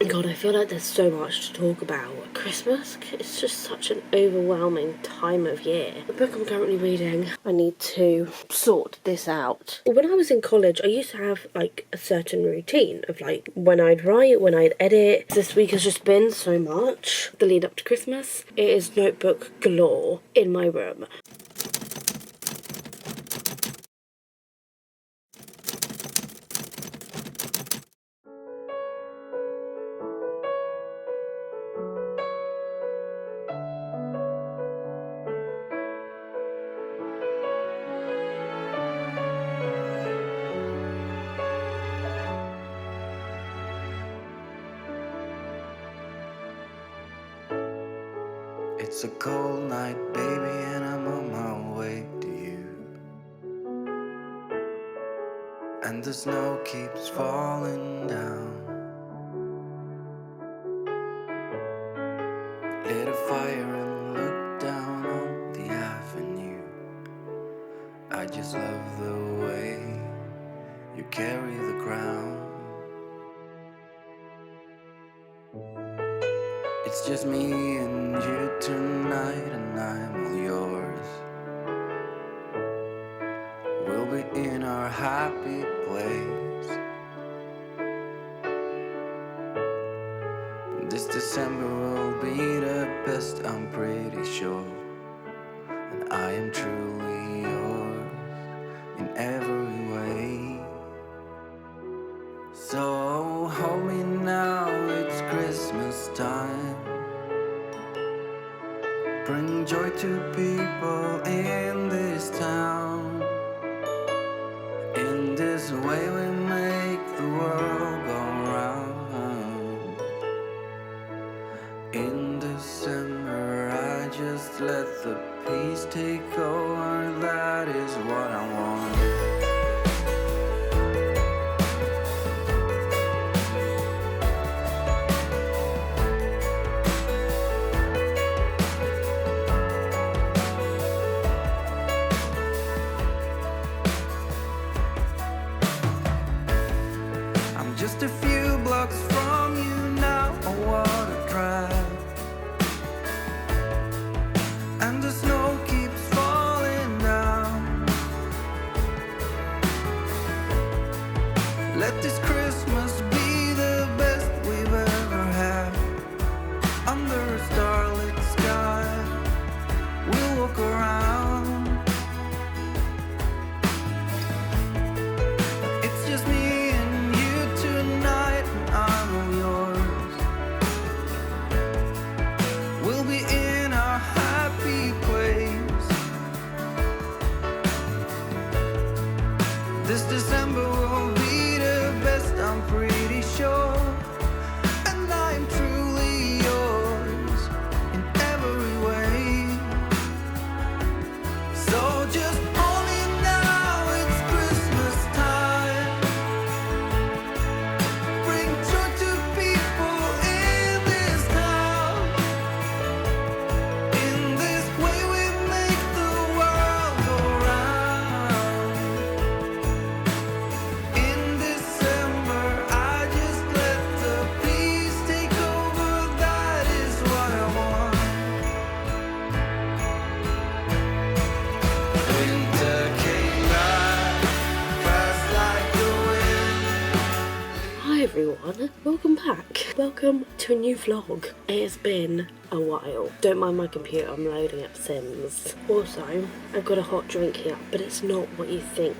God, I feel like there's so much to talk about. Christmas, it's just such an overwhelming time of year. The book I'm currently reading, I need to sort this out. When I was in college, I used to have like a certain routine of like when I'd write, when I'd edit. This week has just been so much. The lead up to Christmas, it is notebook galore in my room. It's a cold night, baby, and I'm on my way to you. And the snow keeps falling down. Lit a fire and looked down on the avenue. I just love the way you carry the crown. It's just me and you tonight, and I'm all yours. We'll be in our happy place. This December will be the best, I'm pretty sure. And I am truly yours in every way. So hold me now, it's Christmas time. Bring joy to people in this town. In this way we make the world go round. In December I just let the peace take over. That is what I want. Just a few blocks from you now, I wanna drive. And the snow keeps falling down. Let this Christmas be the best we've ever had. Under a starlit sky, we'll walk around. It's just me. This December will be the best, I'm pretty sure. And I'm truly yours in every way. So just hold me now, it's Christmas time. Bring joy to people in this town. In this way we make the world go round. In December I just let the peace take over. That is what I want. Winter came back fast like the wind. Hi everyone, welcome back. Welcome to a new vlog. It has been a while. Don't mind my computer, I'm loading up Sims. Also, I've got a hot drink here, but it's not what you think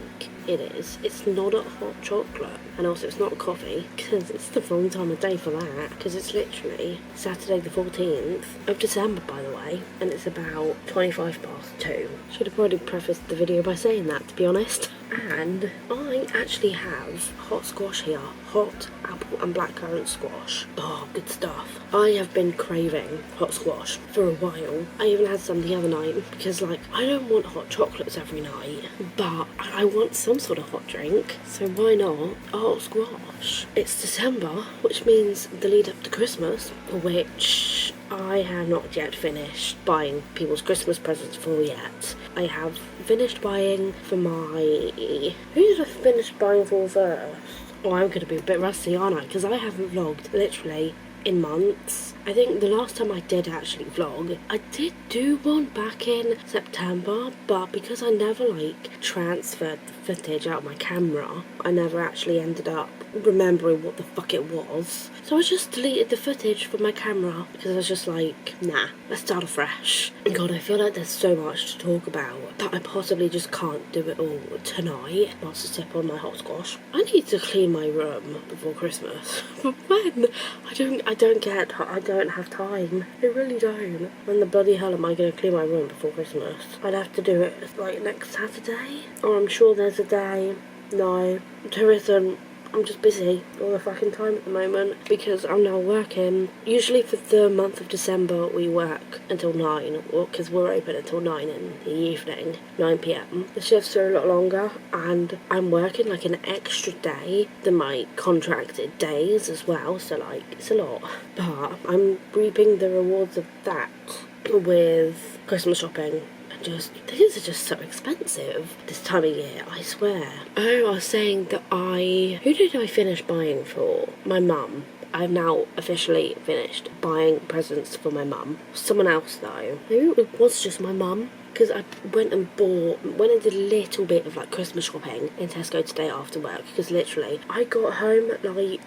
it is. It's not a hot chocolate. And also it's not a coffee, because it's the wrong time of day for that. Because it's literally Saturday the 14th of December, by the way. And it's about 2:25. Should have probably prefaced the video by saying that, to be honest. And I actually have hot squash here. Hot apple and blackcurrant squash. Oh, good stuff. I have been craving hot squash for a while. I even had some the other night because, like, I don't want hot chocolates every night, but I want some sort of hot drink, so why not a hot squash? It's December, which means the lead up to Christmas, which I have not yet finished buying people's Christmas presents for yet. I have finished buying for my... Who did I finish buying for first? Oh, I'm going to be a bit rusty, aren't I? Because I haven't vlogged literally in months. I think the last time I did actually vlog, I did do one back in September, but because I never like transferred the footage out of my camera, I never actually ended up remembering what the fuck it was. So I just deleted the footage from my camera because I was just like, nah, let's start afresh. God, I feel like there's so much to talk about that I possibly just can't do it all tonight. Whilst I sip on my hot squash. I need to clean my room before Christmas. But when? I don't have time. I really don't. When the bloody hell am I going to clean my room before Christmas? I'd have to do it like next Saturday. Or I'm sure there's a day. No, there isn't. I'm just busy all the fucking time at the moment because I'm now working. Usually for the month of December we work until 9, because we're open until 9 in the evening, 9 p.m. The shifts are a lot longer and I'm working like an extra day than my contracted days as well, so like it's a lot. But I'm reaping the rewards of that with Christmas shopping. Things are just so expensive this time of year, I swear. Oh, I was saying that who did I finish buying for? My mum. I've now officially finished buying presents for my mum. Someone else though. Maybe it was just my mum. Because I went and did a little bit of like Christmas shopping in Tesco today after work. Because literally, I got home at like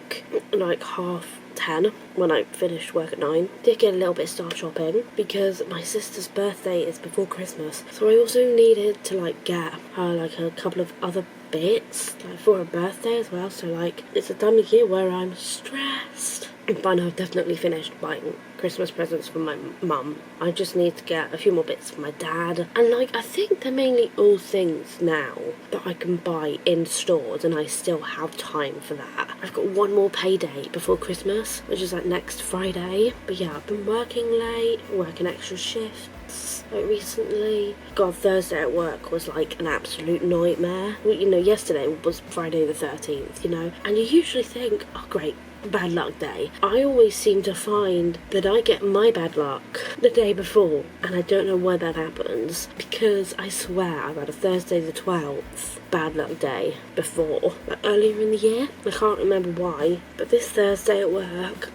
10:30 when I finished work at 9. Did get a little bit of stuff shopping because my sister's birthday is before Christmas. So I also needed to like get her like a couple of other bits like for her birthday as well. So like it's a time of year where I'm stressed. But I've definitely finished buying Christmas presents for my mum. I just need to get a few more bits for my dad. And like, I think they're mainly all things now that I can buy in stores and I still have time for that. I've got one more payday before Christmas, which is like next Friday. But yeah, I've been working late, working extra shifts. Like recently, God, Thursday at work was like an absolute nightmare. Well, you know, yesterday was Friday the 13th, you know, and you usually think, oh great, bad luck day. I always seem to find that I get my bad luck the day before, and I don't know why that happens, because I swear I've had a Thursday the 12th bad luck day before, like earlier in the year. I can't remember why, but this Thursday at work,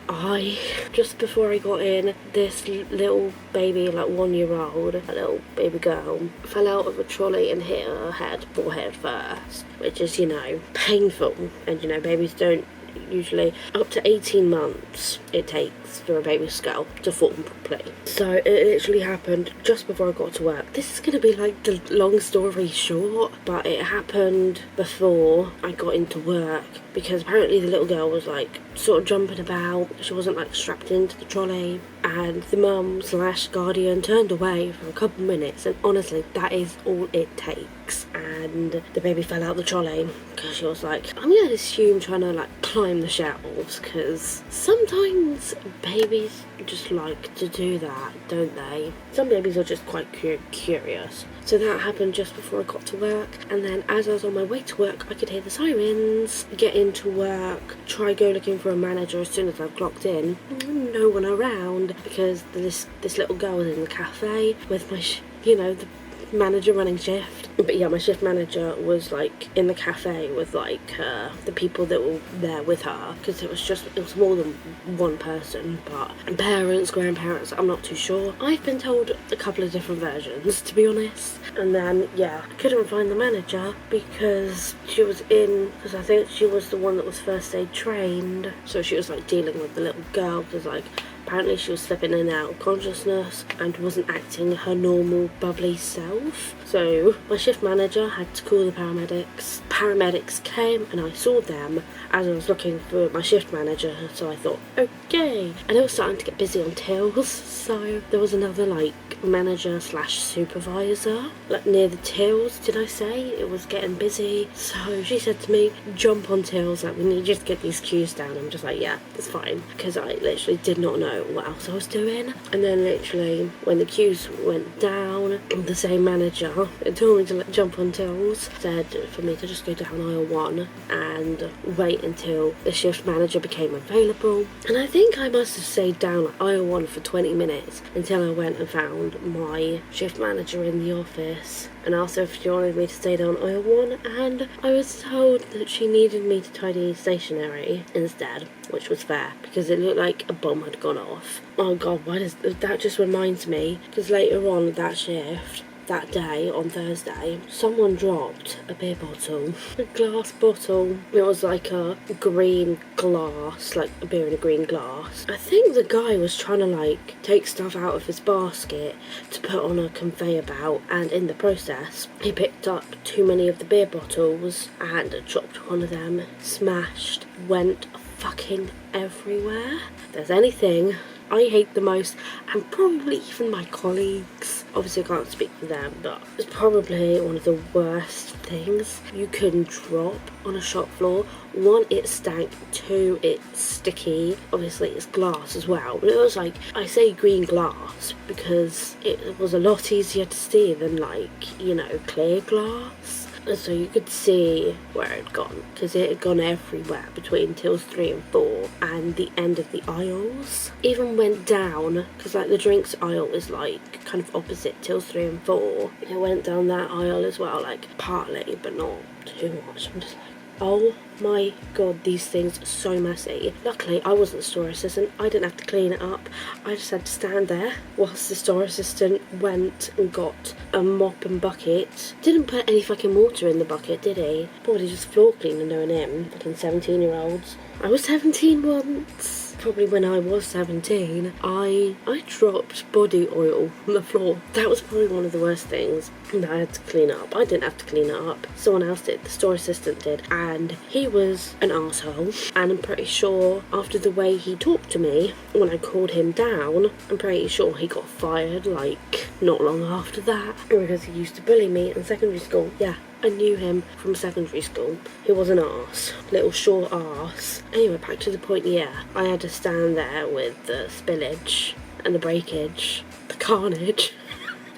just before I got in, this little baby, like 1-year-old, a little baby girl, fell out of a trolley and hit her forehead first, which is, you know, painful, and you know, babies don't usually, up to 18 months it takes for a baby's skull to form properly. So it literally happened just before I got to work. This is going to be like the long story short, but it happened before I got into work because apparently the little girl was like sort of jumping about. She wasn't like strapped into the trolley, and the mum / guardian turned away for a couple minutes, and honestly that is all it takes. And the baby fell out the trolley because she was like, I'm gonna assume trying to like climb the shelves, because sometimes babies just like to do that, don't they? Some babies are just quite curious. So that happened just before I got to work, and then as I was on my way to work I could hear the sirens, get into work, try go looking for a manager as soon as I've clocked in. No one around because this little girl was in the cafe with my the manager running shift. But yeah, my shift manager was like in the cafe with like the people that were there with her, because it was more than one person, but parents, grandparents, I'm not too sure. I've been told a couple of different versions, to be honest. And then yeah, I couldn't find the manager because I think she was the one that was first aid trained, so she was like dealing with the little girl, because like apparently she was slipping in and out of consciousness and wasn't acting her normal bubbly self. So my shift manager had to call the paramedics. Paramedics came and I saw them as I was looking for my shift manager, so I thought, okay. And it was starting to get busy on tills, so there was another like manager / supervisor like near the tills, did I say? It was getting busy, so she said to me, jump on tills, like we need you to get these queues down. I'm just like, yeah, it's fine, because I literally did not know know what else I was doing. And then literally when the queues went down, the same manager told me to jump on tills, said for me to just go down aisle 1 and wait until the shift manager became available. And I think I must have stayed down at aisle 1 for 20 minutes until I went and found my shift manager in the office and asked her if she wanted me to stay down aisle 1, and I was told that she needed me to tidy stationery instead, which was fair because it looked like a bomb had gone off. Oh god, that just reminds me, because later on that shift, that day on Thursday, someone dropped a beer bottle, a glass bottle. It was like a green glass, like a beer in a green glass. I think the guy was trying to like take stuff out of his basket to put on a conveyor belt, and in the process he picked up too many of the beer bottles and dropped one of them, smashed, went fucking everywhere. If there's anything I hate the most, and probably even my colleagues, obviously I can't speak for them, but it's probably one of the worst things you can drop on a shop floor. 1, it stank. 2, it's sticky. Obviously it's glass as well, but it was like, I say green glass because it was a lot easier to see than like, you know, clear glass. So you could see where it had gone, because it had gone everywhere between tills 3 and 4 and the end of the aisles. Even went down, because like the drinks aisle is like kind of opposite tills 3 and 4. It went down that aisle as well, like partly, but not too much. I'm just like, oh my god, these things are so messy. Luckily, I wasn't the store assistant. I didn't have to clean it up. I just had to stand there whilst the store assistant went and got a mop and bucket. Didn't put any fucking water in the bucket, did he? Probably just floor cleaner knowing him. Fucking 17-year-olds. I was 17 once. Probably when I was 17, I dropped body oil on the floor. That was probably one of the worst things that I had to clean up. I didn't have to clean it up. Someone else did. The store assistant did. And he was an arsehole. And I'm pretty sure after the way he talked to me when I called him down, I'm pretty sure he got fired like not long after that. Because he used to bully me in secondary school. Yeah. I knew him from secondary school. He was an arse. Little short arse. Anyway, back to the point, yeah. I had to stand there with the spillage and the breakage, the carnage.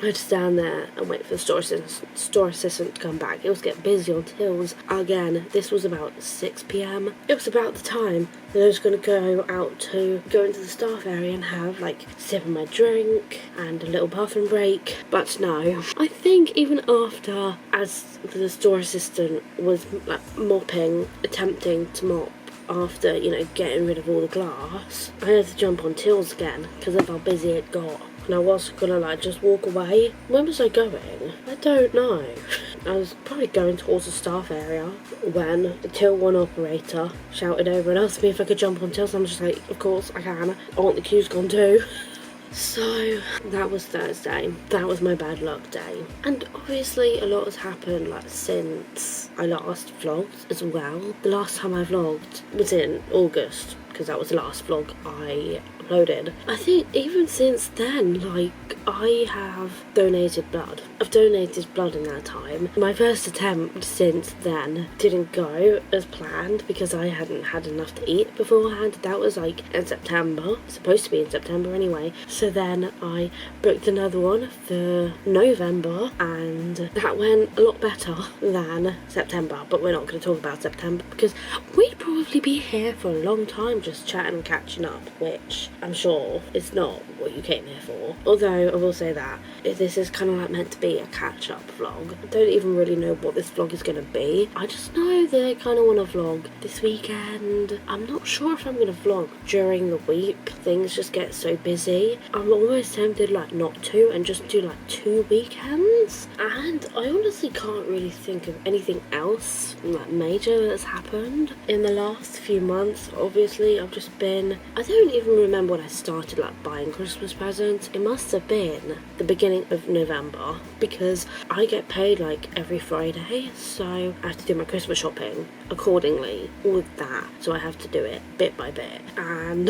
I had to stand there and wait for the store assistant to come back. It was getting busy on tills. Again, this was about 6 p.m. It was about the time that I was going to go into the staff area and have like a sip of my drink and a little bathroom break. But no, I think even after, as the store assistant was like attempting to mop after, you know, getting rid of all the glass, I had to jump on tills again because of how busy it got. And I was gonna like just walk away. Where was I going? I don't know. I was probably going towards the staff area when the till 1 operator shouted over and asked me if I could jump on tills. I'm just like, of course I can. I want the queues gone too. So that was Thursday. That was my bad luck day. And obviously a lot has happened like since I last vlogged as well. The last time I vlogged was in August, because that was the last vlog I uploaded. I think even since then, like, I have donated blood. I've donated blood in that time. My first attempt since then didn't go as planned because I hadn't had enough to eat beforehand. That was like in September. It's supposed to be in September anyway. So then I booked another one for November, and that went a lot better than September. But we're not going to talk about September because we'd probably be here for a long time just chatting and catching up, which I'm sure is not what you came here for. Although I will say that this is kind of like meant to be a catch-up vlog. I don't even really know what this vlog is going to be. I just know that I kind of want to vlog this weekend. I'm not sure if I'm going to vlog during the week. Things just get so busy. I'm almost tempted like not to and just do like 2 weekends. And I honestly can't really think of anything else like major that's happened in the last few months. Obviously I've just been, I don't even remember when I started like buying Christmas presents. It must have been the beginning of November because I get paid like every Friday, so I have to do my Christmas shopping accordingly with that, so I have to do it bit by bit. And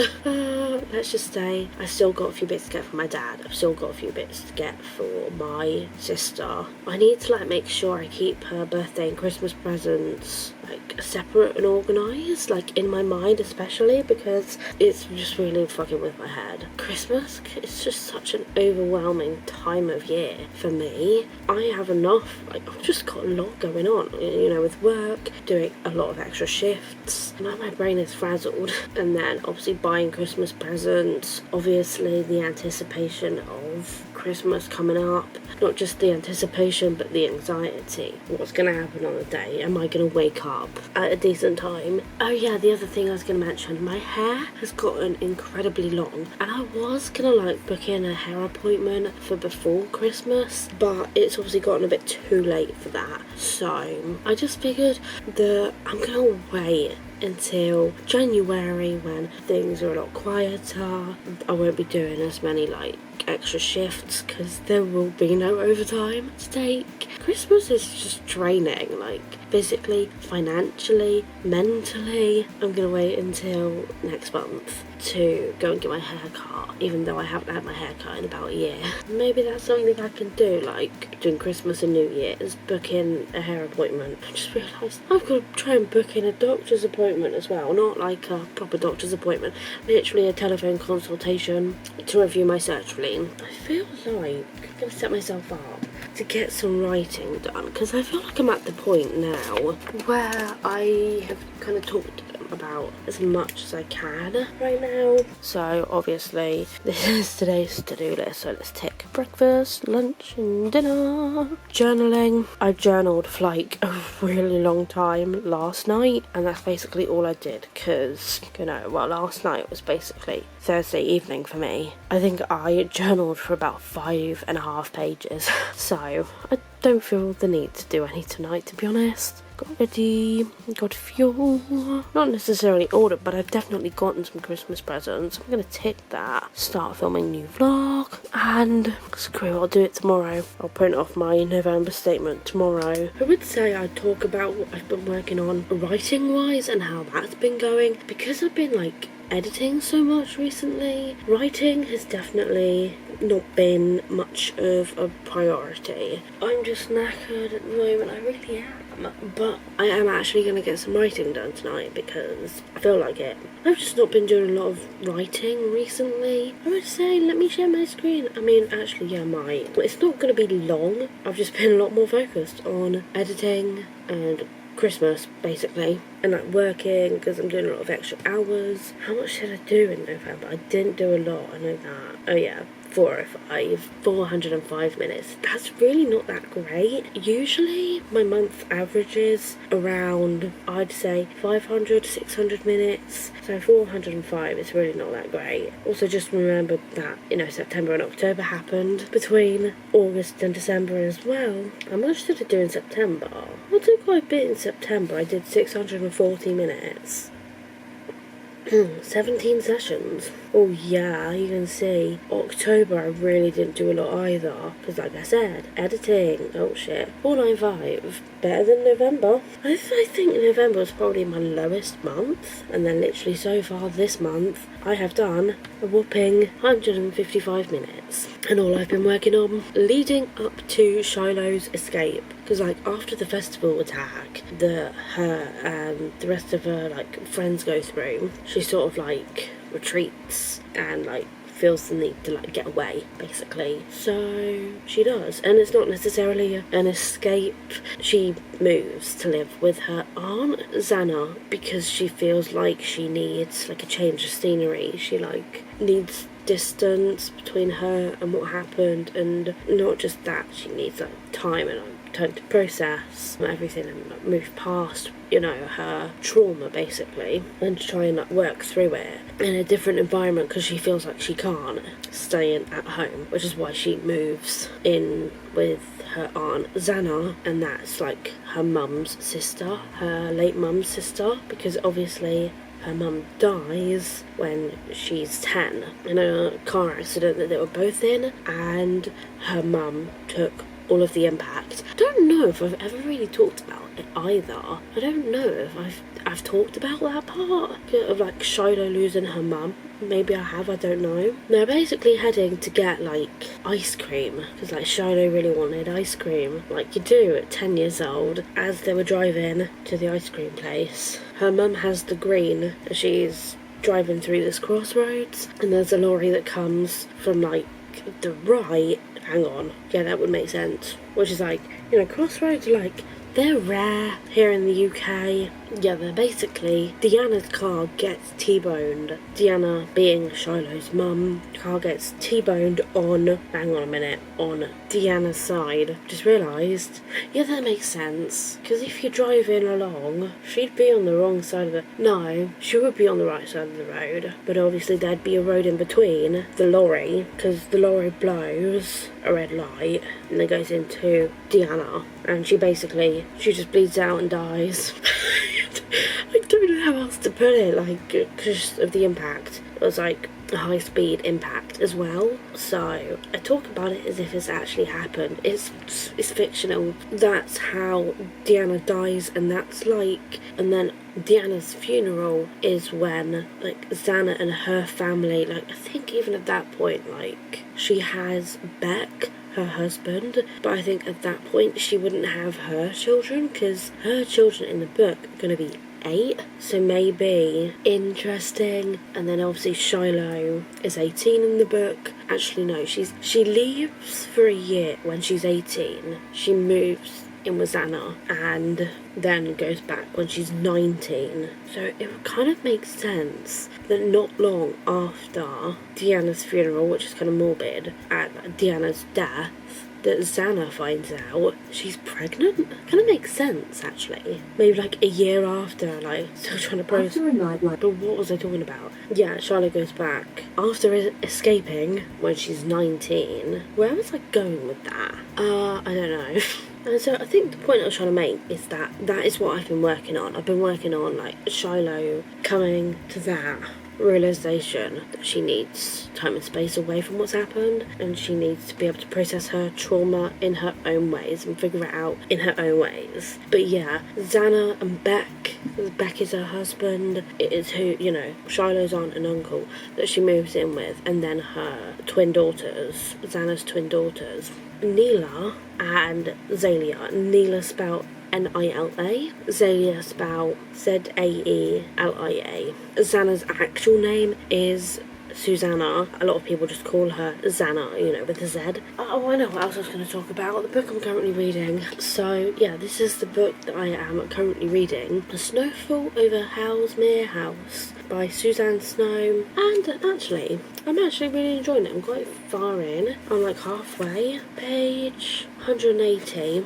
let's just say I still got a few bits to get for my dad. I've still got a few bits to get for my sister. I need to like make sure I keep her birthday and Christmas presents like separate and organised, like in my mind especially, because it's just really fucking with my head. Christmas, it's just such an overwhelming time of year for me. I have enough, like I've just got a lot going on, you know, with work, doing a lot of extra shifts, and my brain is frazzled. And then obviously buying Christmas presents, obviously the anticipation of Christmas coming up, not just the anticipation but the anxiety. What's going to happen on the day? Am I going to wake up at a decent time? Oh yeah, the other thing I was going to mention, my hair has gotten incredibly long, and I was going to like book in a hair appointment for before Christmas, but it's obviously gotten a bit too late for that, so I just figured that I'm going to wait until January when things are a lot quieter. I won't be doing as many like extra shifts because there will be no overtime to take. Christmas is just draining, like physically, financially, mentally. I'm gonna wait until next month to go and get my hair cut, even though I haven't had my hair cut in about a year. Maybe that's something I can do, like between Christmas and New Year's, book in a hair appointment. I just realised I've got to try and book in a doctor's appointment as well, not like a proper doctor's appointment, literally a telephone consultation to review my sertraline. I feel like I'm going to set myself up to get some writing done, because I feel like I'm at the point now where I have kind of talked about as much as I can right now. So obviously this is today's to-do list, so let's tick breakfast, lunch and dinner. Journaling. I journaled for like a really long time last night, and that's basically all I did, because, you know, well, last night was basically Thursday evening for me. I think I journaled for about 5.5 pages, so I don't feel the need to do any tonight, to be honest. Got ready, got fuel, not necessarily ordered, but I've definitely gotten some Christmas presents. I'm gonna tick that, start filming new vlog, and screw it, I'll do it tomorrow. I'll print off my November statement tomorrow. I would say I'd talk about what I've been working on writing wise and how that's been going, because I've been like editing so much recently. Writing has definitely not been much of a priority. I'm just knackered at the moment, I really am. But I am actually going to get some writing done tonight because I feel like it. I've just not been doing a lot of writing recently. I would say, let me share my screen. I mean, actually, yeah, I might. But it's not going to be long. I've just been a lot more focused on editing and Christmas, basically, and like working because I'm doing a lot of extra hours. How much did I do in November? I didn't do a lot, I know that. Oh yeah, 405 minutes. That's really not that great. Usually my month averages around, I'd say, 500, 600 minutes. So 405 is really not that great. Also just remember that, you know, September and October happened between August and December as well. How much did I do in September? I did quite a bit in September. I did 640 minutes. 17 sessions. Oh yeah, you can see. October I really didn't do a lot either, because like I said, editing, oh shit. 495, better than November. I think November was probably my lowest month, and then literally so far this month I have done a whopping 155 minutes. And all I've been working on leading up to Shiloh's escape, because like after the festival attack that her and the rest of her like friends go through, she sort of like retreats and like feels the need to like get away, basically. So she does, and it's not necessarily an escape. She moves to live with her aunt Zana because she feels like she needs like a change of scenery. She like needs distance between her and what happened, and not just that, she needs like time and time to process everything and like, move past, you know, her trauma basically, and try and like, work through it in a different environment, because she feels like she can't stay in at home, which is why she moves in with her aunt Zana, and that's like her mum's sister, her late mum's sister, because obviously her mum dies when she's 10 in a car accident that they were both in, and her mum took all of the impact. I don't know if I've ever really talked about either. I don't know if I've talked about that part of like Shiloh losing her mum. Maybe I have, I don't know. They're basically heading to get like ice cream because like Shiloh really wanted ice cream, like you do at 10 years old. As they were driving to the ice cream place, her mum has the green. She's driving through this crossroads and there's a lorry that comes from like the right. Hang on, yeah, that would make sense. Which is like, you know, crossroads are like, they're rare here in the UK. Yeah, they're basically, Deanna's car gets T-boned. Deanna being Shiloh's mum, car gets T-boned on, hang on a minute, on Deanna's side. Just realised, yeah, that makes sense. Because if you're driving along, she'd be on the wrong side of the, no, she would be on the right side of the road. But obviously there'd be a road in between the lorry, because the lorry blows a red light and then goes into Deanna. And she just bleeds out and dies. I don't know how else to put it, like, because of the impact. It was like a high-speed impact as well. So I talk about it as if it's actually happened. It's fictional. That's how Deanna dies, and that's like, and then Deanna's funeral is when like Xana and her family, like I think even at that point, like she has Beck, her husband, but I think at that point she wouldn't have her children because her children in the book are going to be 8, so maybe interesting. And then obviously Shiloh is 18 in the book. Actually no, she leaves for a year when she's 18. She moves in with Xana and then goes back when she's 19. So it kind of makes sense that not long after Deanna's funeral, which is kind of morbid, at Deanna's death, that Xana finds out she's pregnant. Kind of makes sense, actually. Maybe like a year after, like, still trying to process. After a night, like, but what was I talking about? Yeah, Charlotte goes back after escaping when she's 19. Where was I going with that? I don't know. And so I think the point I was trying to make is that is what I've been working on. I've been working on like Shiloh coming to that realisation that she needs time and space away from what's happened, and she needs to be able to process her trauma in her own ways and figure it out in her own ways. But yeah, Xana and Beck is her husband. It is who, you know, Shiloh's aunt and uncle that she moves in with, and then her twin daughters, Xana's twin daughters, Neela and Zalia. Neela spelled Nila, Zalia spelled Zaelia. Xana's actual name is Susanna. A lot of people just call her Xana, you know, with a Z. Oh, I know what else I was going to talk about. The book I'm currently reading. So, yeah, this is the book that I am currently reading. A Snowfall Over Howlsmere House by Suzanne Snow. And actually, I'm actually really enjoying it. I'm quite far in. I'm like halfway. Page 180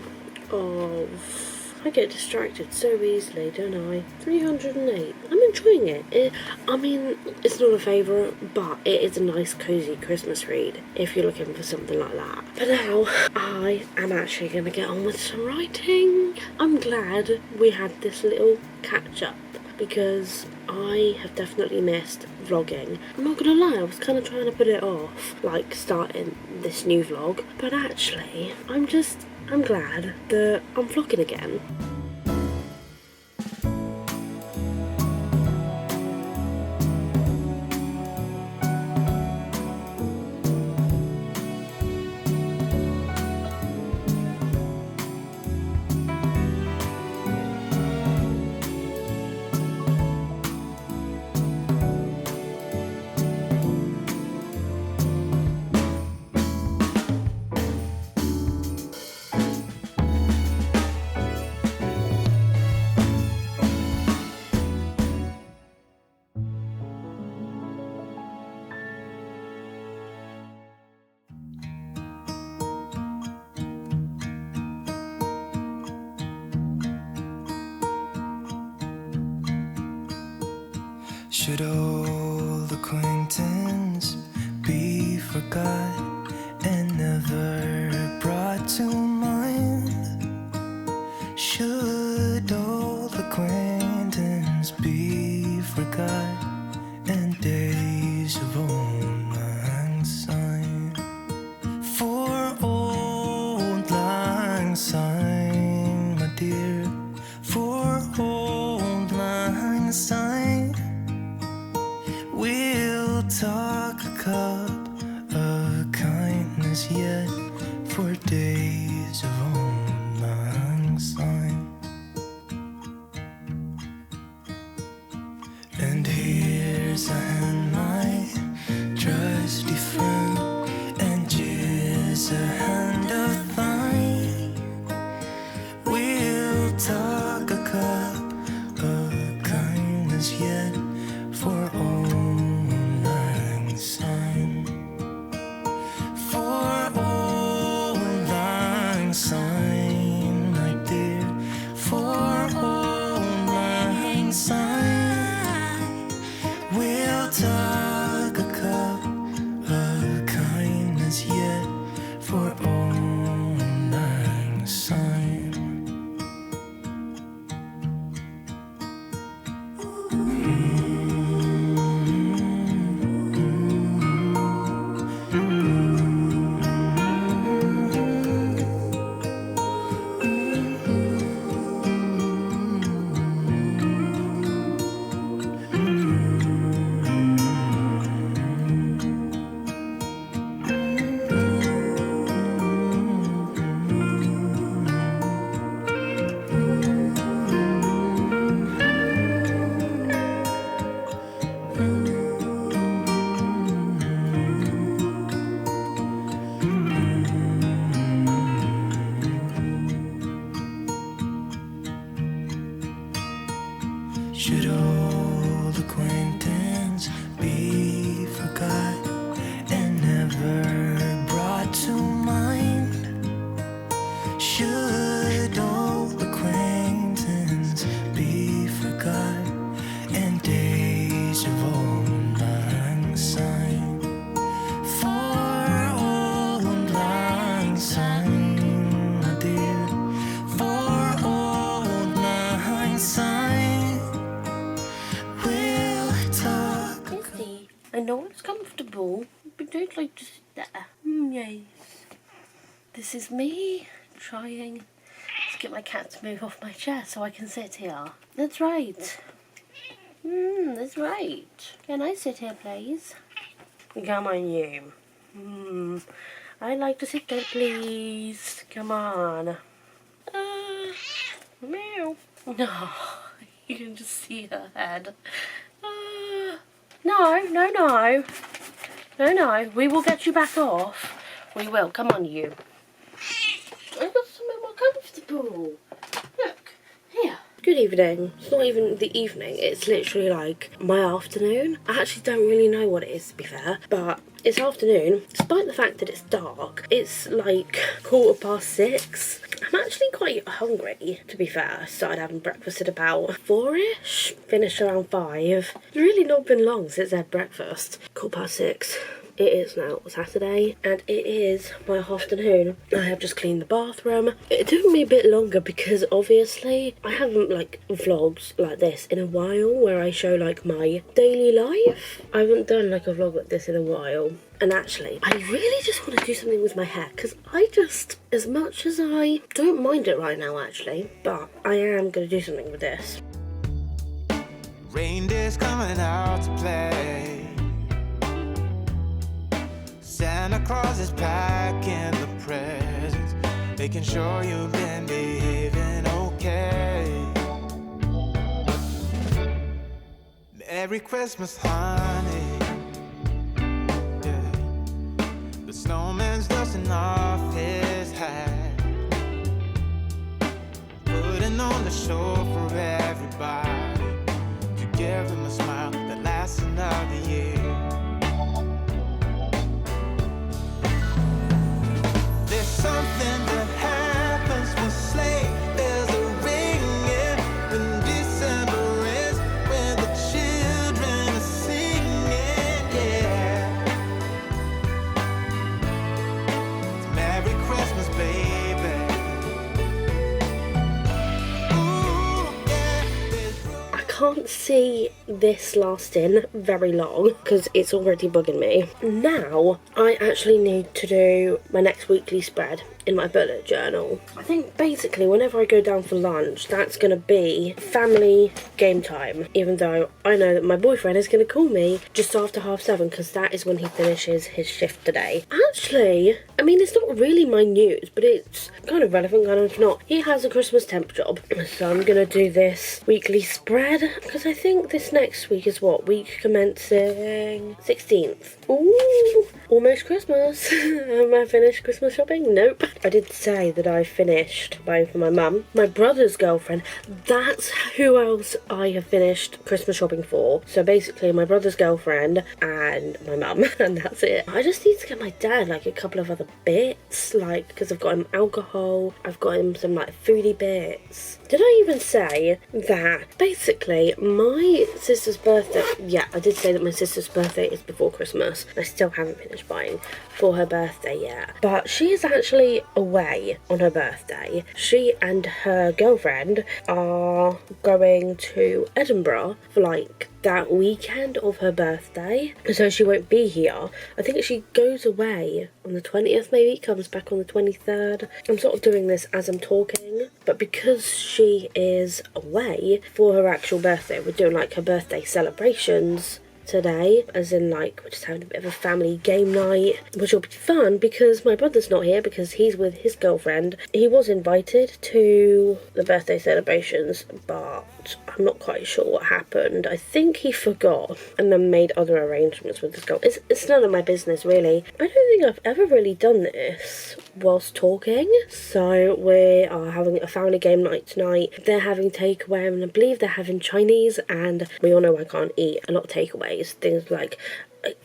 of... I get distracted so easily, don't I? 308. I'm enjoying it. I mean, it's not a favourite, but it is a nice, cosy Christmas read if you're looking for something like that. But now, I am actually going to get on with some writing. I'm glad we had this little catch-up because I have definitely missed vlogging. I'm not gonna lie, I was kind of trying to put it off, like starting this new vlog, but actually, I'm glad that I'm vlogging again. Should old acquaintance be forgot and never brought to mind? Should old acquaintance be forgot and days of old lang syne? For old lang syne, my dear, yet for Auld Lang Syne. For Auld Lang Syne, my dear. For Auld Lang Syne, we'll talk a cup of kindness yet for Auld Lang Syne. Should old acquaintance be forgot and never brought to mind? Should old acquaintance be forgot and days of Auld Lang Syne? For Auld Lang Syne, my dear. For Auld Lang Syne. I know it's comfortable, but don't like to sit there. Yes. This is me trying to get my cat to move off my chair so I can sit here. That's right. That's right. Can I sit here, please? Come on, you. I'd like to sit there, please. Come on. Meow. No, you can just see her head. No. We will get you back off. We will. Come on, you. I got somewhere more comfortable. Look. Here. Good evening. It's not even the evening. It's literally like my afternoon. I actually don't really know what it is, to be fair. But it's afternoon. Despite the fact that it's dark, it's like 6:15. I'm actually quite hungry, to be fair. I started having breakfast at about 4ish, finished around 5. It's really not been long since I had breakfast. 6:15. It is now Saturday, and it is my afternoon. I have just cleaned the bathroom. It took me a bit longer because obviously I haven't like vlogs like this in a while where I show like my daily life. I haven't done like a vlog like this in a while. And actually, I really just want to do something with my hair because I just, as much as I don't mind it right now actually, but I am going to do something with this. Reindeer's coming out to play. Santa Claus is packing the presents, making sure you've been behaving okay. Merry Christmas, honey. Yeah. The snowman's dusting off his hat, putting on the show for everybody, to give them a smile that lasts another year. There's something that happens when sleigh bells are ringing, when December ends, when the children are singing, yeah. It's Merry Christmas, baby. Ooh, yeah. I can't see this lasting very long because it's already bugging me. Now I actually need to do my next weekly spread in my bullet journal. I think basically whenever I go down for lunch, that's going to be family game time, even though I know that my boyfriend is going to call me just after 7:30 because that is when he finishes his shift today. Actually, I mean, it's not really my news, but it's kind of relevant, kind of not. He has a Christmas temp job, so I'm going to do this weekly spread because I think this next week is what? Week commencing 16th. Ooh, almost Christmas. Am I finished Christmas shopping? Nope. I did say that I finished buying for my mum. My brother's girlfriend, that's who else I have finished Christmas shopping for. So basically my brother's girlfriend and my mum, and that's it. I just need to get my dad like a couple of other bits, like, because I've got him alcohol, I've got him some like foodie bits. Did I even say that basically my sister's birthday, yeah, I did say that my sister's birthday is before Christmas. I still haven't finished buying for her birthday yet, but she is actually away on her birthday. She and her girlfriend are going to Edinburgh for like that weekend of her birthday, so she won't be here. I think she goes away on the 20th, maybe comes back on the 23rd. I'm sort of doing this as I'm talking, but because she is away for her actual birthday, we're doing like her birthday celebrations today, as in like we're just having a bit of a family game night, which will be fun because my brother's not here because he's with his girlfriend. He was invited to the birthday celebrations, but I'm not quite sure what happened. I think he forgot and then made other arrangements with his girl. It's none of my business really. I don't think I've ever really done this whilst talking. So we are having a family game night tonight. They're having takeaway and I believe they're having Chinese, and we all know I can't eat a lot of takeaways. Things like,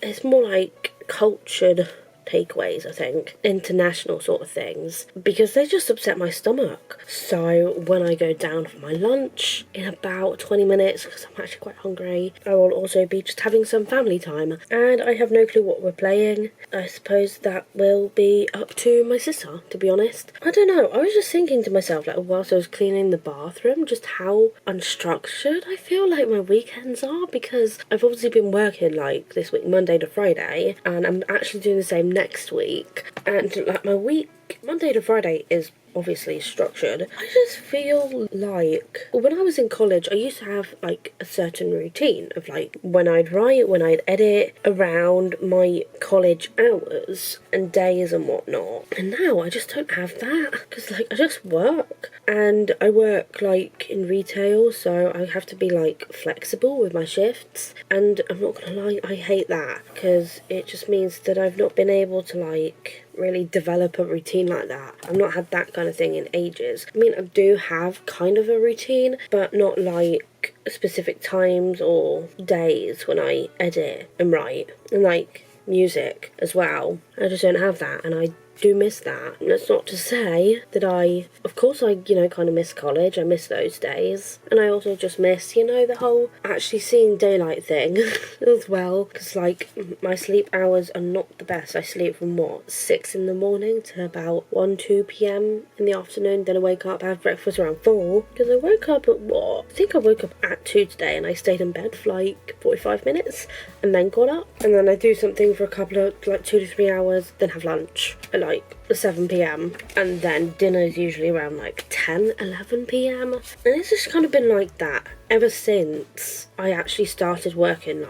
it's more like cultured takeaways, I think, international sort of things, because they just upset my stomach. So when I go down for my lunch in about 20 minutes, because I'm actually quite hungry, I will also be just having some family time, and I have no clue what we're playing. I suppose that will be up to my sister, to be honest. I don't know, I was just thinking to myself, like, whilst I was cleaning the bathroom, just how unstructured I feel like my weekends are, because I've obviously been working like this week, Monday to Friday, and I'm actually doing the same next week, and like my week Monday to Friday is obviously structured. I just feel like when I was in college I used to have like a certain routine of like when I'd write, when I'd edit around my college hours and days and whatnot, and now I just don't have that because like I just work, and I work like in retail, so I have to be like flexible with my shifts, and I'm not gonna lie, I hate that because it just means that I've not been able to like really develop a routine like that. I've not had that kind of thing in ages. I mean, I do have kind of a routine, but not like specific times or days when I edit and write, and like music as well. I just don't have that, and I do miss that. And that's not to say that of course I, kind of miss college. I miss those days. And I also just miss, the whole actually seeing daylight thing as well. Because, like, my sleep hours are not the best. I sleep from, 6 in the morning to about 1, 2 p.m. in the afternoon. Then I wake up, have breakfast around 4. Because I woke up at, I think I woke up at 2 today, and I stayed in bed for, like, 45 minutes. And then got up. And then I do something for a couple of, 2 to 3 hours. Then have lunch at, 7 p.m. and then dinner is usually around 10, 11 p.m. and it's just kind of been like that ever since I actually started working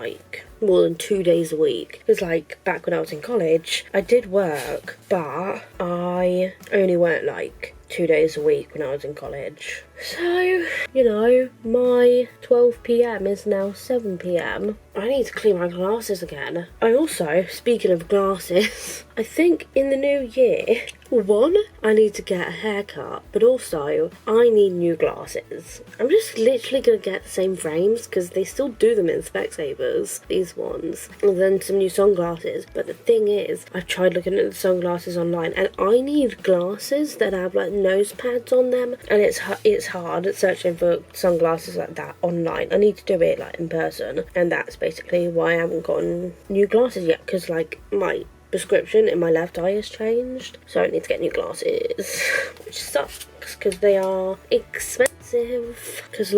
more than 2 days a week. Because back when I was in college I did work, but I only worked 2 days a week when I was in college. So, my 12 p.m. is now 7 p.m. I need to clean my glasses again. I also, speaking of glasses, I think in the new year, one, I need to get a haircut, but also I need new glasses. I'm just literally going to get the same frames because they still do them in Specsavers, these ones, and then some new sunglasses. But the thing is, I've tried looking at the sunglasses online, and I need glasses that have nose pads on them, and it's hard at searching for sunglasses like that online. I need to do it in person, and that's basically why I haven't gotten new glasses yet, because my prescription in my left eye has changed, so I need to get new glasses, which sucks because they are expensive. Because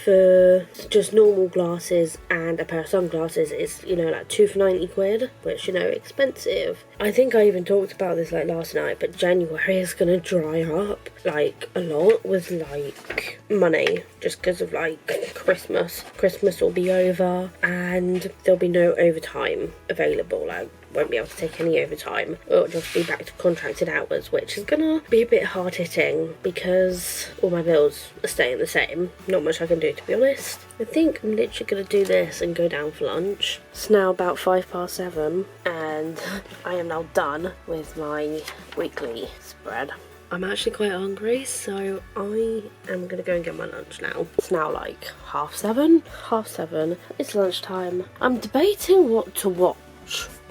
for just normal glasses and a pair of sunglasses is 2 for 90 quid, which expensive. I think I even talked about this last night, but January is gonna dry up a lot with money, just because of Christmas will be over and there'll be no overtime available. won't be able to take any overtime. It'll just be back to contracted hours, which is gonna be a bit hard hitting because all my bills are staying the same. Not much I can do, to be honest. I think I'm literally gonna do this and go down for lunch. It's now about 7:05 and I am now done with my weekly spread. I'm actually quite hungry, so I am going to go and get my lunch now. It's now like 7:30. It's lunchtime. I'm debating what to watch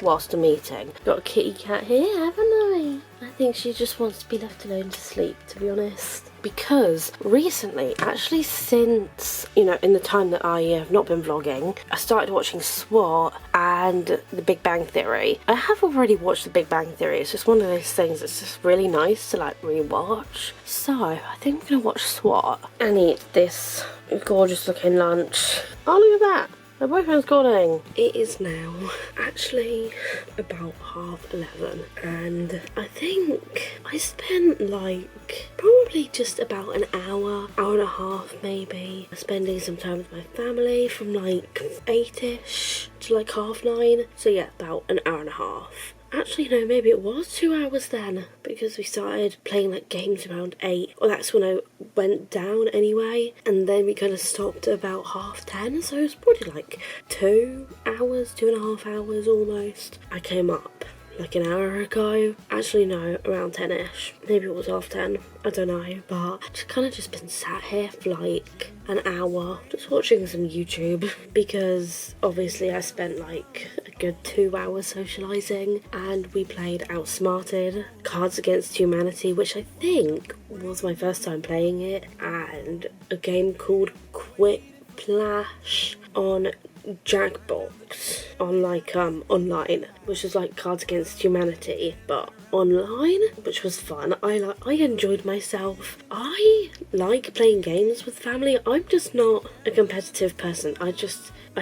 whilst I'm eating. Got a kitty cat here, haven't I? I think she just wants to be left alone to sleep, to be honest. Because recently, actually since, in the time that I have not been vlogging, I started watching SWAT and The Big Bang Theory. I have already watched The Big Bang Theory. It's just one of those things that's just really nice to like rewatch. So I think I'm going to watch SWAT and eat this gorgeous looking lunch. Oh, look at that. My boyfriend's calling. It is now actually about 11:30 and I think I spent like probably just about an hour and a half maybe spending some time with my family from like 8ish to like 9:30. So yeah, about an hour and a half. Actually, no, maybe it was 2 hours then, because we started playing like games around 8. Well, that's when I went down anyway, and then we kind of stopped at about 10:30, so it was probably like 2 hours, 2.5 hours almost. I came up like an hour ago. Actually, no, around 10ish. Maybe it was 10:30. I don't know, but just kind of just been sat here for like an hour just watching some YouTube because obviously I spent like a good 2 hours socialising and we played Outsmarted, Cards Against Humanity, which I think was my first time playing it, and a game called Quiplash on Jackbox on like online, which is like Cards Against Humanity but online, which was fun. I enjoyed myself. I like playing games with family. I'm just not a competitive person. I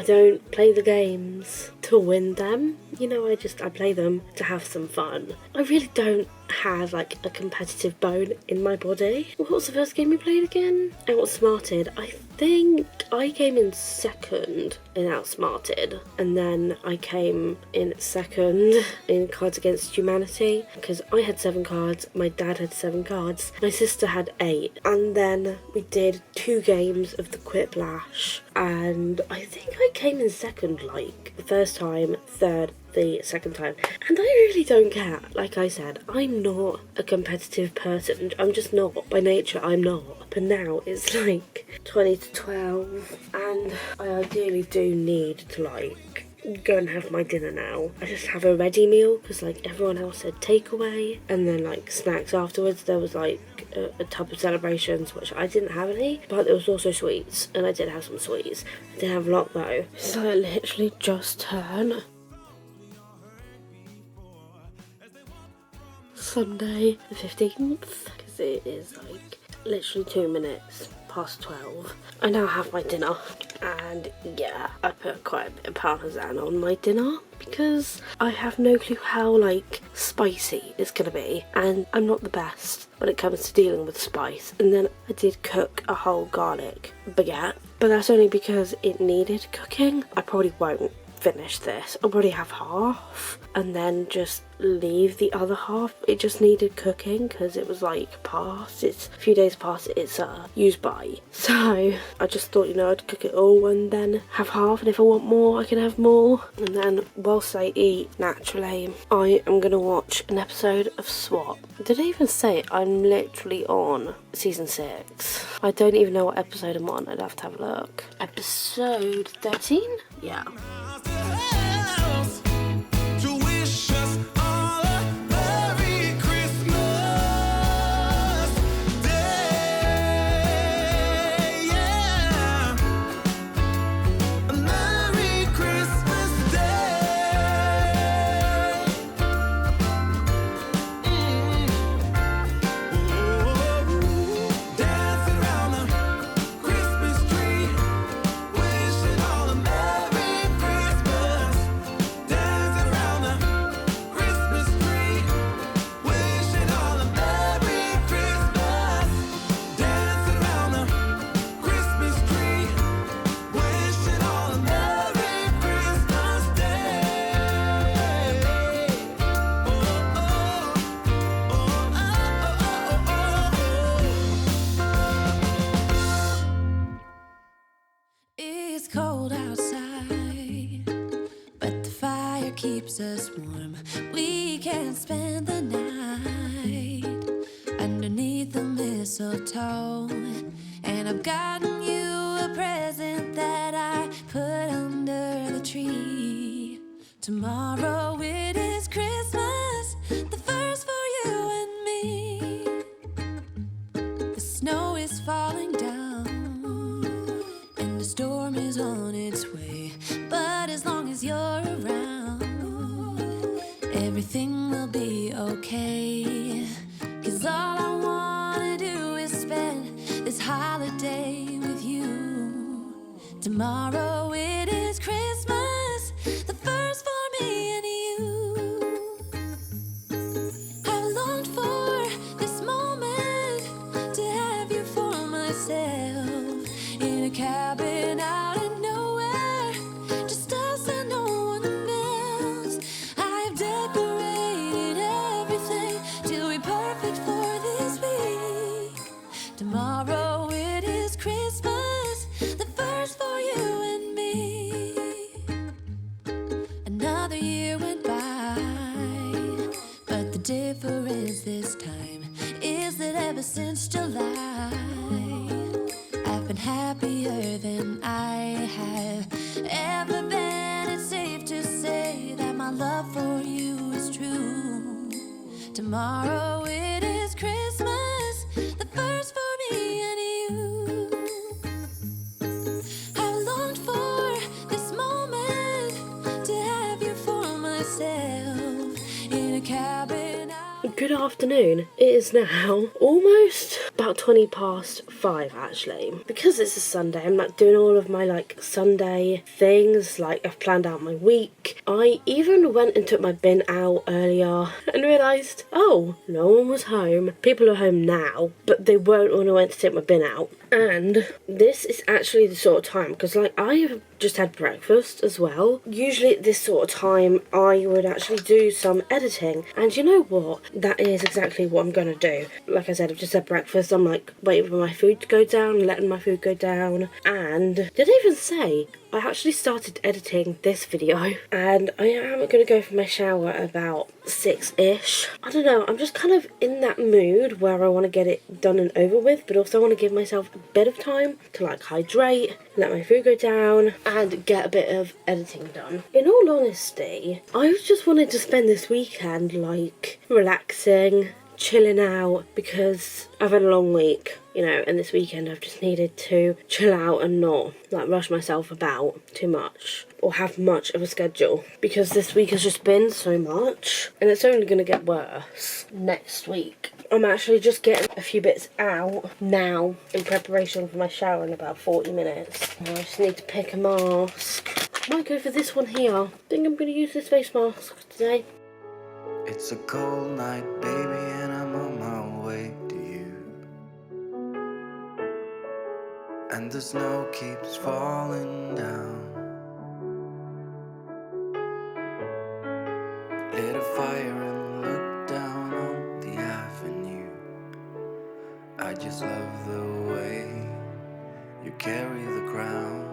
don't play the games to win them. I play them to have some fun. I really don't have like a competitive bone in my body. What was the first game we played again? Outsmarted. I think I came in second in Outsmarted, and then I came in second in Cards Against Humanity because I had 7 cards, my dad had 7 cards, my sister had 8, and then we did 2 games of the Quiplash, and I think I came in second like the first time, third the second time, and I really don't care. Like I said, I'm not a competitive person. I'm just not. By nature, I'm not. But now it's like 20 to 12 and I ideally do need to like go and have my dinner now. I just have a ready meal because like everyone else said takeaway, and then like snacks afterwards. There was like a tub of celebrations, which I didn't have any, but there was also sweets, and I did have some sweets. I didn't have a lot though. So I literally just turned Sunday the 15th, because it is like literally 2 minutes past 12. I now have my dinner, and yeah, I put quite a bit of parmesan on my dinner because I have no clue how like spicy it's gonna be, and I'm not the best when it comes to dealing with spice. And then I did cook a whole garlic baguette, but that's only because it needed cooking. I probably won't finish this. I'll probably have half and then just leave the other half. It just needed cooking because it was like it's a few days past its use by, so I just thought I'd cook it all and then have half, and if I want more I can have more. And then whilst I eat, naturally I am gonna watch an episode of SWAT. Did I even say it? I'm literally on season 6. I don't even know what episode I'm on. I'd have to have a look. Episode 13? Yeah. keeps us warm. We can spend the night underneath the mistletoe. And I've gotten you a present that I put under the tree. Tomorrow it is Christmas, the first for you and me. The snow is falling down and the storm is on its way. But as long as you're around, everything will be okay. 'Cause all I wanna do is spend this holiday with you. Tomorrow it is Christmas, the first for me and you. I've longed for this moment to have you for myself in a cabin out in nowhere, just us and no one else. I've decorated everything to be perfect for this week. Tomorrow it is Christmas, the first for you and me. Another year went by, but the difference this time is that ever since July, I've been happier than I have ever been. It's safe to say that my love for you is true. Tomorrow it is Christmas, the first for me and you. I've longed for this moment to have you for myself in a cabin out. Good afternoon. It is now almost about 20 past 5 actually. Because it's a Sunday, I'm like doing all of my Sunday things, I've planned out my week. I even went and took my bin out earlier and realised, oh, no one was home. People are home now, but they weren't when I went to take my bin out. And this is actually the sort of time, because I have just had breakfast as well. Usually at this sort of time I would actually do some editing, and you know what, that is exactly what I'm gonna do. Like I said, I've just had breakfast. I'm waiting for my food to go down, letting my food go down, and did I even say I actually started editing this video, and I am gonna go for my shower about 6ish. I don't know, I'm just kind of in that mood where I want to get it done and over with, but also want to give myself a bit of time to hydrate, let my food go down, and get a bit of editing done. In all honesty, I just wanted to spend this weekend relaxing, chilling out, because I've had a long week, and this weekend I've just needed to chill out and not rush myself about too much or have much of a schedule, because this week has just been so much and it's only going to get worse next week. I'm actually just getting a few bits out now in preparation for my shower in about 40 minutes. I just need to pick a mask. Might go for this one here. I think I'm going to use this face mask today. It's a cold night, baby, and I'm on my way to you. And the snow keeps falling down. Lit a fire and looked down on the avenue. I just love the way you carry the crown.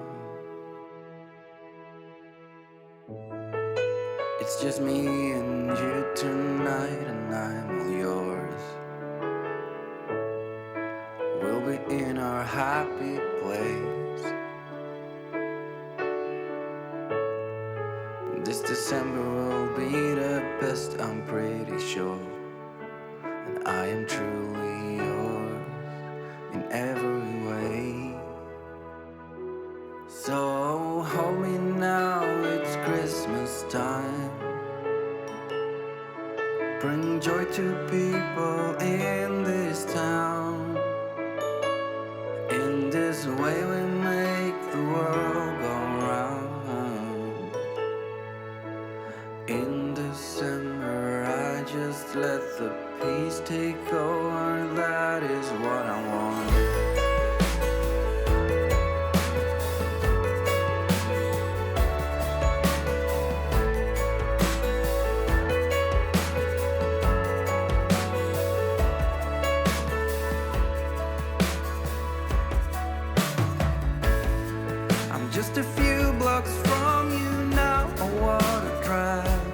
It's just me and you tonight, and I'm all yours. We'll be in our happy place. This December will be the best, I'm pretty sure. And I am truly yours in every way. So hold me now, it's Christmas time. Bring joy to people in this town. In this way we make the world go round. In December I just let the peace take over. That is what I want. Just a few blocks from you now, I wanna drive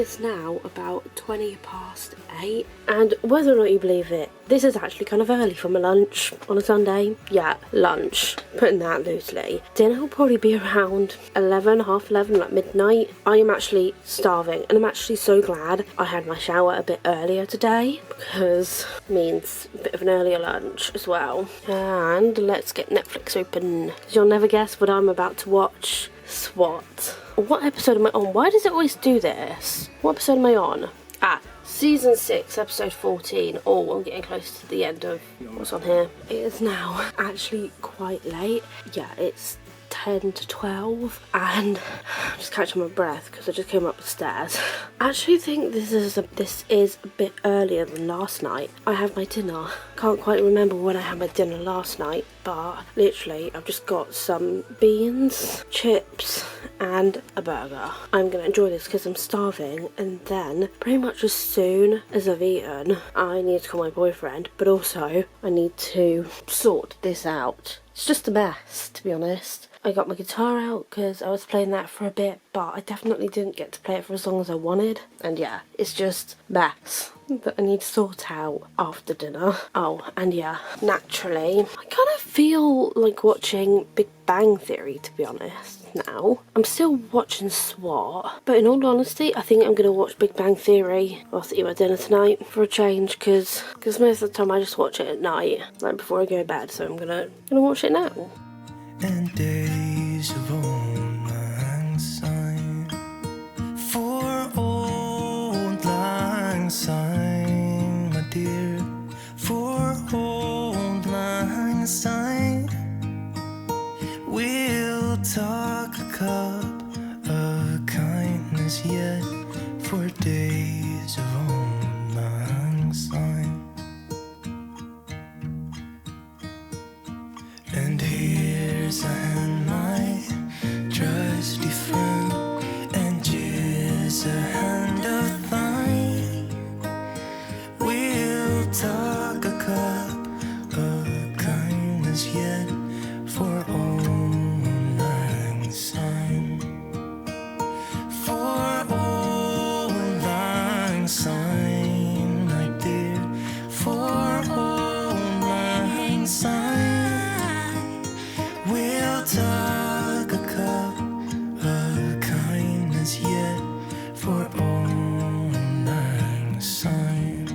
is now about 20 past 8, and whether or not you believe it, this is actually kind of early for my lunch on a Sunday. Yeah, lunch, putting that loosely. Dinner will probably be around 11, half 11, like midnight. I am actually starving, and I'm actually so glad I had my shower a bit earlier today, because it means a bit of an earlier lunch as well. And let's get Netflix open. You'll never guess what I'm about to watch. SWAT. What episode am I on? Why does it always do this? What episode am I on? Season 6, episode 14. Oh, I'm getting close to the end of what's on here. It is now actually quite late. Yeah, it's 10 to 12, and I'm just catching my breath because I just came up the stairs. I actually think this is a bit earlier than last night. I had my dinner. Can't quite remember when I had my dinner last night, but literally I've just got some beans, chips and a burger. I'm gonna enjoy this because I'm starving, and then pretty much as soon as I've eaten, I need to call my boyfriend, but also I need to sort this out. It's just a mess, to be honest. I got my guitar out because I was playing that for a bit, but I definitely didn't get to play it for as long as I wanted. And yeah, it's just mess that I need to sort out after dinner. Oh, and yeah, naturally, I kind of feel like watching Big Bang Theory, to be honest, now. I'm still watching SWAT, but in all honesty, I think I'm going to watch Big Bang Theory after I eat my dinner tonight for a change, because most of the time I just watch it at night, like before I go to bed, so I'm gonna watch it now. And days of old lang syne, for old lang syne, my dear, for old lang syne, we'll talk a cup of kindness yet, for days of old lang syne. And here's a hand, my trusty friend, and here's a hand of thine. We'll talk a cup of kindness yet, for old lang syne, for old lang syne, my dear, for old lang syne. We'll talk a cup of kindness yet, for old lang syne.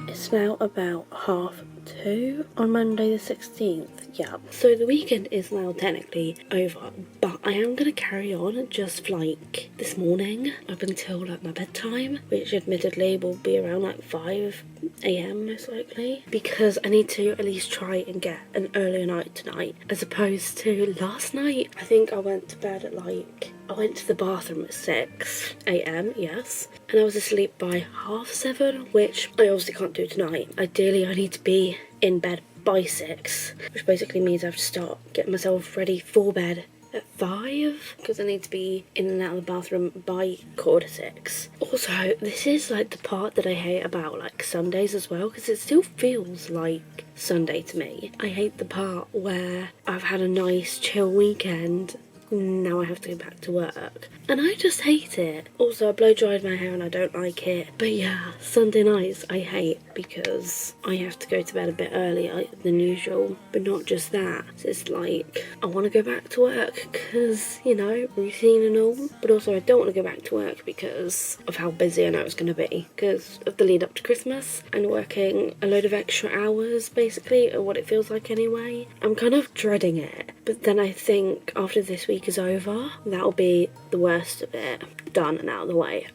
It's now about 2:30 on Monday the 16th. Yeah, so the weekend is now technically over, but I am going to carry on just like this morning up until like my bedtime, which admittedly will be around like 5 a.m. most likely, because I need to at least try and get an earlier night tonight as opposed to last night. I think I went to bed at I went to the bathroom at 6 a.m, yes, and I was asleep by 7:30, which I obviously can't do tonight. Ideally, I need to be in bed by 6, which basically means I have to start getting myself ready for bed at 5, because I need to be in and out of the bathroom by 6:15. Also, this is like the part that I hate about like Sundays as well, because it still feels like Sunday to me. I hate the part where I've had a nice chill weekend, now I have to go back to work, and I just hate it. Also, I blow dried my hair and I don't like it. But yeah, Sunday nights I hate because I have to go to bed a bit earlier than usual. But not just that, it's like I want to go back to work because, you know, routine and all, but also I don't want to go back to work because of how busy I know it's going to be, because of the lead up to Christmas and working a load of extra hours, basically, or what it feels like anyway. I'm kind of dreading it, but then I think after this week is over, that'll be the worst of it done and out of the way.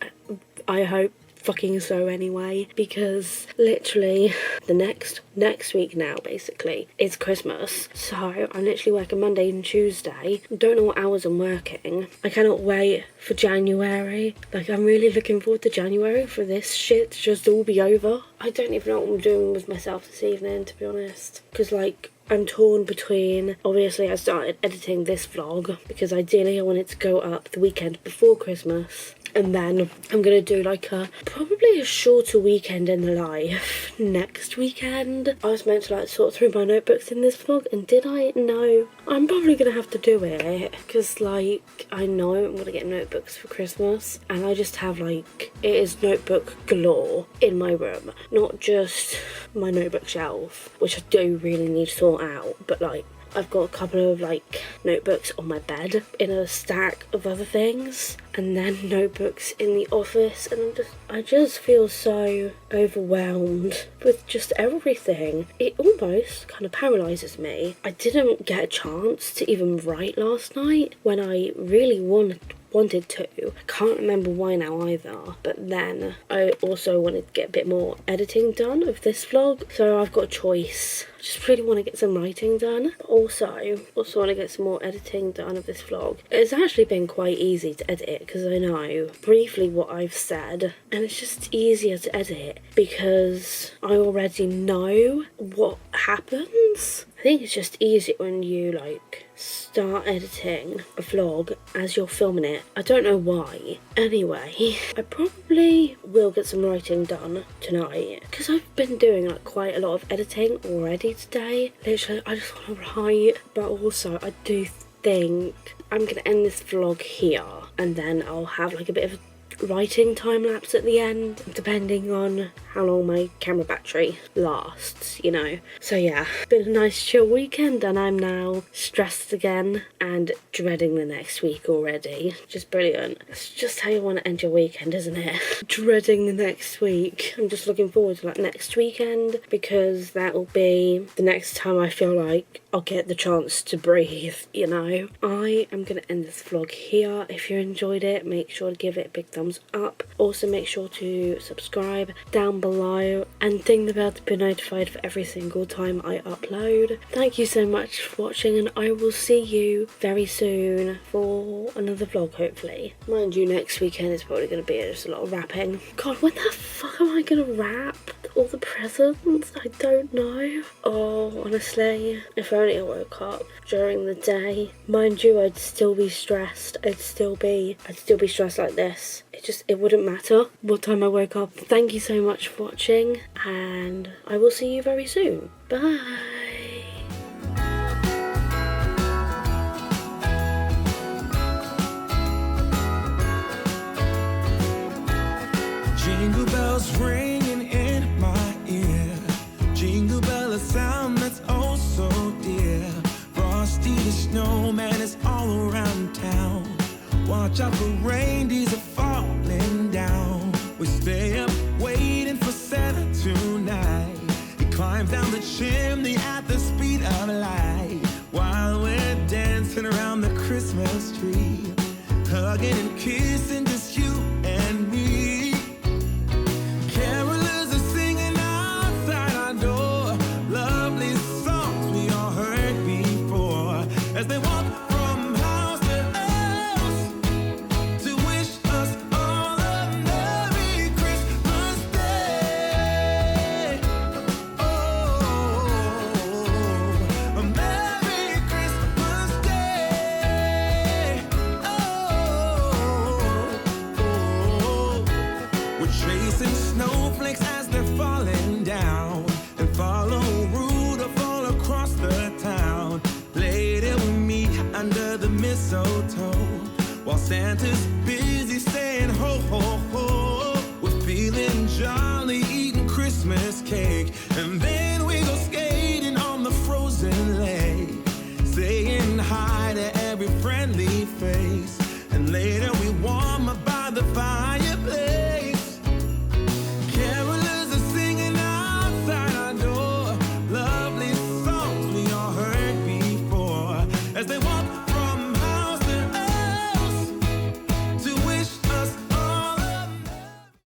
I hope fucking so anyway, because literally the next week now basically is Christmas, so I'm literally working Monday and Tuesday. Don't know what hours I'm working. I cannot wait for January. Like, I'm really looking forward to January for this shit to just all be over. I don't even know what I'm doing with myself this evening, to be honest, because like I'm torn between, obviously I started editing this vlog because ideally I want it to go up the weekend before Christmas. And then I'm going to do like probably a shorter weekend in the life next weekend. I was meant to like sort through my notebooks in this vlog, and did I? No. I'm probably going to have to do it because like I know I'm going to get notebooks for Christmas, and I just have like, it is notebook galore in my room. Not just my notebook shelf, which I do really need to sort out, but like I've got a couple of like notebooks on my bed in a stack of other things, and then notebooks in the office, and I just feel so overwhelmed with just everything. It almost kind of paralyzes me. I didn't get a chance to even write last night when I really wanted to. I can't remember why now either, but then I also wanted to get a bit more editing done of this vlog, so I've got a choice. I just really want to get some writing done, but also want to get some more editing done of this vlog. It's actually been quite easy to edit it because I know briefly what I've said, and it's just easier to edit because I already know what happens. I think it's just easier when you like start editing a vlog as you're filming it. I don't know why. Anyway, I probably will get some writing done tonight because I've been doing like quite a lot of editing already today. Literally, I just want to write, but also I do think I'm gonna end this vlog here, and then I'll have like a bit of writing time lapse at the end, depending on how long my camera battery lasts, you know. So yeah, been a nice chill weekend, and I'm now stressed again and dreading the next week already. Just brilliant. It's just how you want to end your weekend, isn't it? Dreading the next week. I'm just looking forward to like next weekend because that will be the next time I feel like I'll get the chance to breathe, you know. I am going to end this vlog here. If you enjoyed it, make sure to give it a big thumbs up. Also make sure to subscribe down below and ding the bell to be notified for every single time I upload. Thank you so much for watching, and I will see you very soon for another vlog, hopefully. Mind you, next weekend is probably going to be just a lot of wrapping. God, when the fuck am I going to wrap all the presents? I don't know. Oh, honestly, if only I woke up during the day. Mind you, I'd still be stressed. I'd still be stressed like this. It wouldn't matter what time I woke up. Thank you so much for watching, and I will see you very soon. Bye. Jingle bells ringing in my ear. Jingle bell, a sound that's oh so dear. Frosty the snowman is all around town. Watch out for reindeers are falling down. We stay up waiting for Santa tonight. He climbs down the chimney at the speed of light, while we're dancing around the Christmas tree, hugging and kissing just you and me. Carolers are singing outside our door, lovely songs we all heard before, as they walk from house to house to wish us all a Merry Christmas Day. Oh, a Merry Christmas Day. Oh, we're chasing snowflakes as they're falling down, and follow Rudolph all across the town. Later we meet under the mistletoe, while Santa's busy saying ho ho ho. We're feeling jolly, eating Christmas cake, and then we go skating on the frozen lake, saying hi to